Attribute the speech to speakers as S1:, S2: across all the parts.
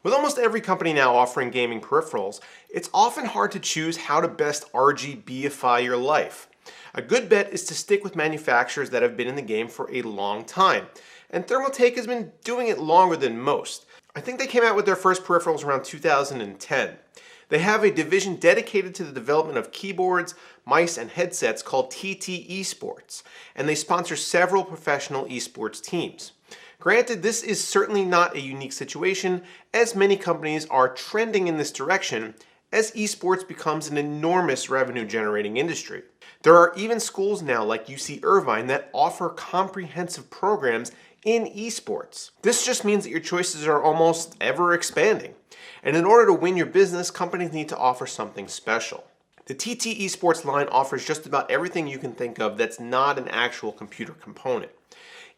S1: With almost every company now offering gaming peripherals, it's often hard to choose how to best RGBify your life. A good bet is to stick with manufacturers that have been in the game for a long time, and Thermaltake has been doing it longer than most. I think they came out with their first peripherals around 2010. They have a division dedicated to the development of keyboards, mice, and headsets called TT Esports, and they sponsor several professional esports teams. Granted, this is certainly not a unique situation, as many companies are trending in this direction as esports becomes an enormous revenue generating industry. There are even schools now like UC Irvine that offer comprehensive programs in esports. This just means that your choices are almost ever expanding. And in order to win your business, companies need to offer something special. The TT Esports line offers just about everything you can think of that's not an actual computer component.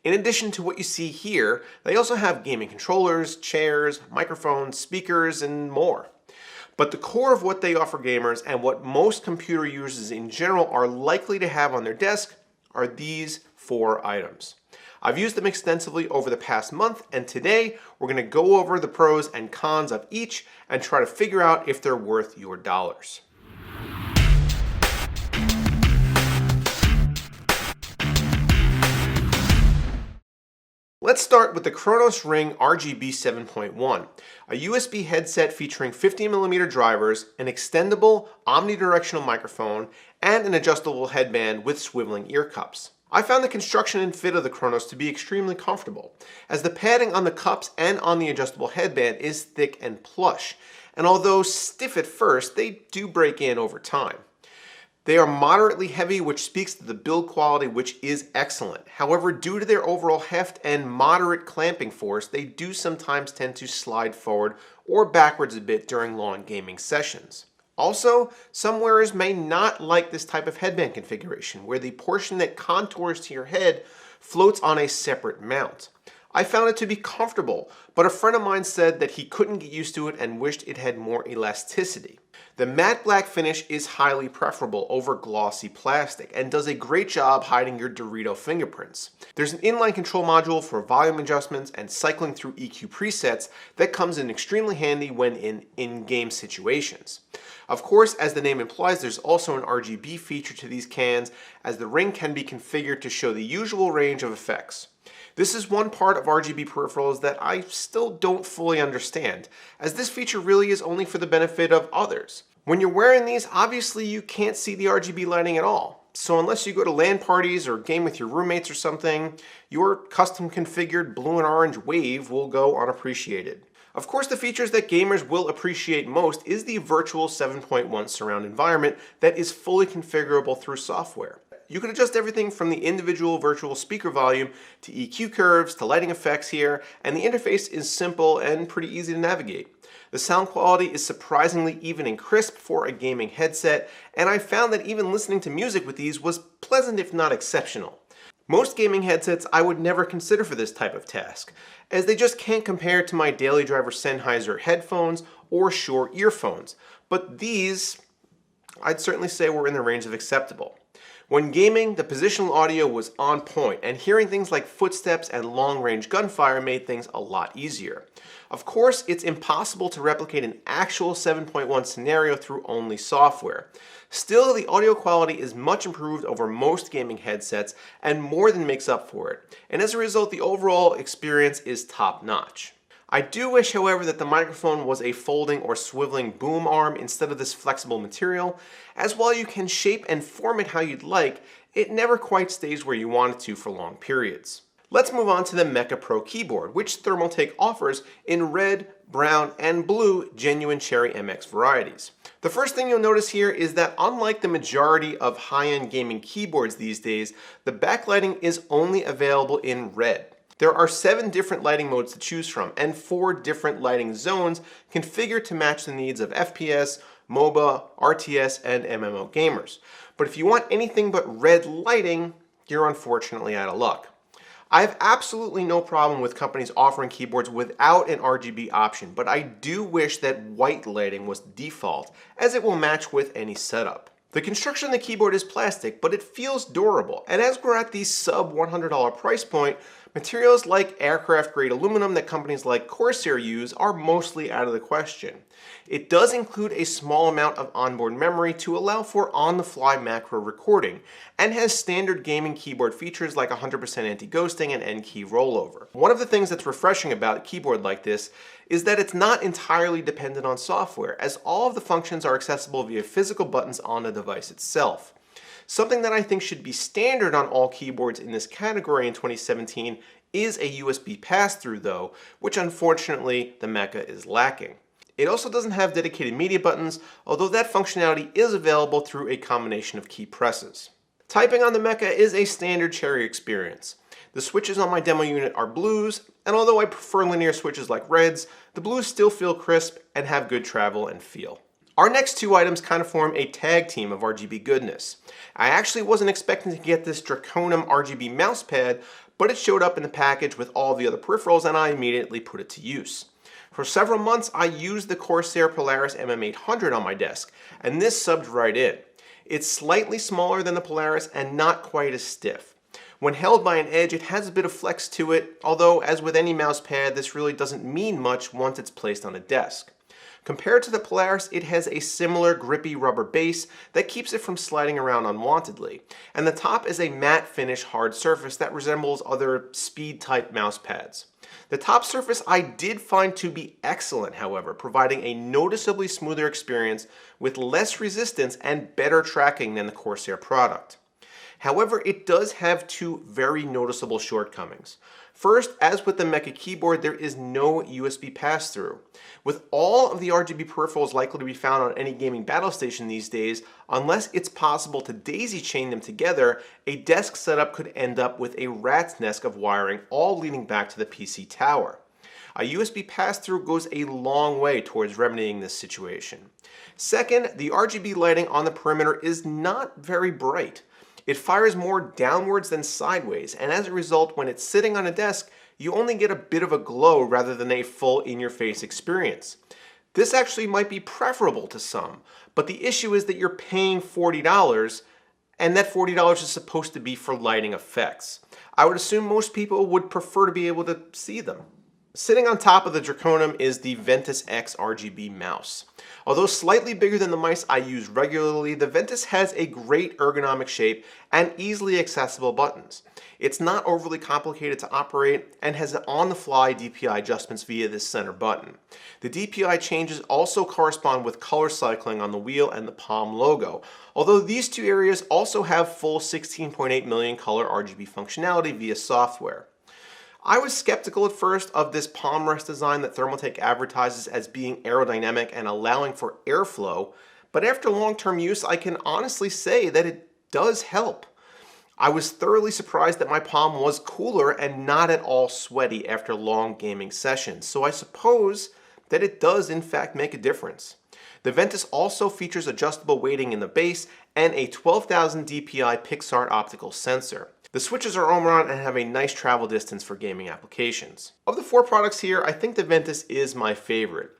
S1: In addition to what you see here, they also have gaming controllers, chairs, microphones, speakers, and more. But the core of what they offer gamers and what most computer users in general are likely to have on their desk are these 4 items. I've used them extensively over the past month, and today we're going to go over the pros and cons of each and try to figure out if they're worth your dollars. Let's start with the Kronos Ring RGB 7.1, a USB headset featuring 50mm drivers, an extendable omnidirectional microphone, and an adjustable headband with swiveling ear cups. I found the construction and fit of the Kronos to be extremely comfortable, as the padding on the cups and on the adjustable headband is thick and plush, and although stiff at first, they do break in over time. They are moderately heavy, which speaks to the build quality, which is excellent. However, due to their overall heft and moderate clamping force, they do sometimes tend to slide forward or backwards a bit during long gaming sessions. Also, some wearers may not like this type of headband configuration, where the portion that contours to your head floats on a separate mount. I found it to be comfortable, but a friend of mine said that he couldn't get used to it and wished it had more elasticity. The matte black finish is highly preferable over glossy plastic and does a great job hiding your Dorito fingerprints. There's an inline control module for volume adjustments and cycling through EQ presets that comes in extremely handy when in in-game situations. Of course, as the name implies, there's also an RGB feature to these cans, as the ring can be configured to show the usual range of effects. This is one part of RGB peripherals that I still don't fully understand, as this feature really is only for the benefit of others. When you're wearing these, obviously you can't see the RGB lighting at all. So unless you go to LAN parties or game with your roommates or something, your custom configured blue and orange wave will go unappreciated. Of course, the features that gamers will appreciate most is the virtual 7.1 surround environment that is fully configurable through software. You can adjust everything from the individual virtual speaker volume to EQ curves to lighting effects here, and the interface is simple and pretty easy to navigate. The sound quality is surprisingly even and crisp for a gaming headset, and I found that even listening to music with these was pleasant if not exceptional. Most gaming headsets I would never consider for this type of task, as they just can't compare to my Daily Driver Sennheiser headphones or Shure earphones, but these I'd certainly say were in the range of acceptable. When gaming, the positional audio was on point, and hearing things like footsteps and long-range gunfire made things a lot easier. Of course, it's impossible to replicate an actual 7.1 scenario through only software. Still, the audio quality is much improved over most gaming headsets and more than makes up for it, and as a result, the overall experience is top-notch. I do wish, however, that the microphone was a folding or swiveling boom arm instead of this flexible material, as while you can shape and form it how you'd like, it never quite stays where you want it to for long periods. Let's move on to the Mecha Pro keyboard, which Thermaltake offers in red, brown, and blue genuine Cherry MX varieties. The first thing you'll notice here is that unlike the majority of high-end gaming keyboards these days, the backlighting is only available in red. There are 7 different lighting modes to choose from and 4 different lighting zones configured to match the needs of FPS, MOBA, RTS, and MMO gamers. But if you want anything but red lighting, you're unfortunately out of luck. I have absolutely no problem with companies offering keyboards without an RGB option, but I do wish that white lighting was default, as it will match with any setup. The construction of the keyboard is plastic, but it feels durable, and as we're at the sub $100 price point, Materials like aircraft-grade aluminum that companies like Corsair use are mostly out of the question. It does include a small amount of onboard memory to allow for on-the-fly macro recording, and has standard gaming keyboard features like 100% anti-ghosting and N-key rollover. One of the things that's refreshing about a keyboard like this is that it's not entirely dependent on software, as all of the functions are accessible via physical buttons on the device itself. Something that I think should be standard on all keyboards in this category in 2017 is a USB pass-through though, which unfortunately the Mecha is lacking. It also doesn't have dedicated media buttons, although that functionality is available through a combination of key presses. Typing on the Mecha is a standard Cherry experience. The switches on my demo unit are blues, and although I prefer linear switches like reds, the blues still feel crisp and have good travel and feel. Our next two items kind of form a tag team of RGB goodness. I actually wasn't expecting to get this Draconum RGB mousepad, but it showed up in the package with all the other peripherals and I immediately put it to use. For several months I used the Corsair Polaris MM800 on my desk, and this subbed right in. It's slightly smaller than the Polaris and not quite as stiff. When held by an edge, it has a bit of flex to it, although as with any mousepad, this really doesn't mean much once it's placed on a desk. Compared to the Polaris, it has a similar grippy rubber base that keeps it from sliding around unwantedly, and the top is a matte finish hard surface that resembles other speed-type mouse pads. The top surface I did find to be excellent, however, providing a noticeably smoother experience with less resistance and better tracking than the Corsair product. However, it does have two very noticeable shortcomings. First, as with the Mecha keyboard, there is no USB pass-through. With all of the RGB peripherals likely to be found on any gaming battle station these days, unless it's possible to daisy chain them together, a desk setup could end up with a rat's nest of wiring all leading back to the PC tower. A USB pass-through goes a long way towards remedying this situation. Second, the RGB lighting on the perimeter is not very bright. It fires more downwards than sideways, and as a result, when it's sitting on a desk, you only get a bit of a glow rather than a full in-your-face experience. This actually might be preferable to some, but the issue is that you're paying $40, and that $40 is supposed to be for lighting effects. I would assume most people would prefer to be able to see them. Sitting on top of the Draconum is the Ventus X RGB mouse. Although slightly bigger than the mice I use regularly, the Ventus has a great ergonomic shape and easily accessible buttons. It's not overly complicated to operate and has on-the-fly DPI adjustments via this center button. The DPI changes also correspond with color cycling on the wheel and the Palm logo, although these two areas also have full 16.8 million color RGB functionality via software. I was skeptical at first of this palm rest design that Thermaltake advertises as being aerodynamic and allowing for airflow, but after long-term use I can honestly say that it does help. I was thoroughly surprised that my palm was cooler and not at all sweaty after long gaming sessions, so I suppose that it does in fact make a difference. The Ventus also features adjustable weighting in the base and a 12,000 DPI Pixart optical sensor. The switches are Omron and have a nice travel distance for gaming applications. Of the four products here, I think the Ventus is my favorite.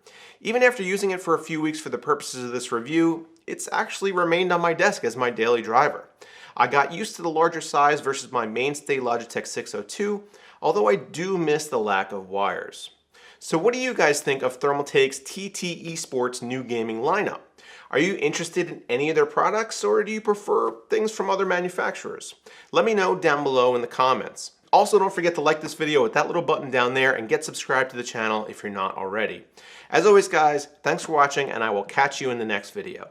S1: Even after using it for a few weeks for the purposes of this review, it's actually remained on my desk as my daily driver. I got used to the larger size versus my mainstay Logitech 602, although I do miss the lack of wires. So what do you guys think of Thermaltake's TT Esports new gaming lineup? Are you interested in any of their products, or do you prefer things from other manufacturers? Let me know down below in the comments. Also, don't forget to like this video with that little button down there and get subscribed to the channel if you're not already. As always guys, thanks for watching and I will catch you in the next video.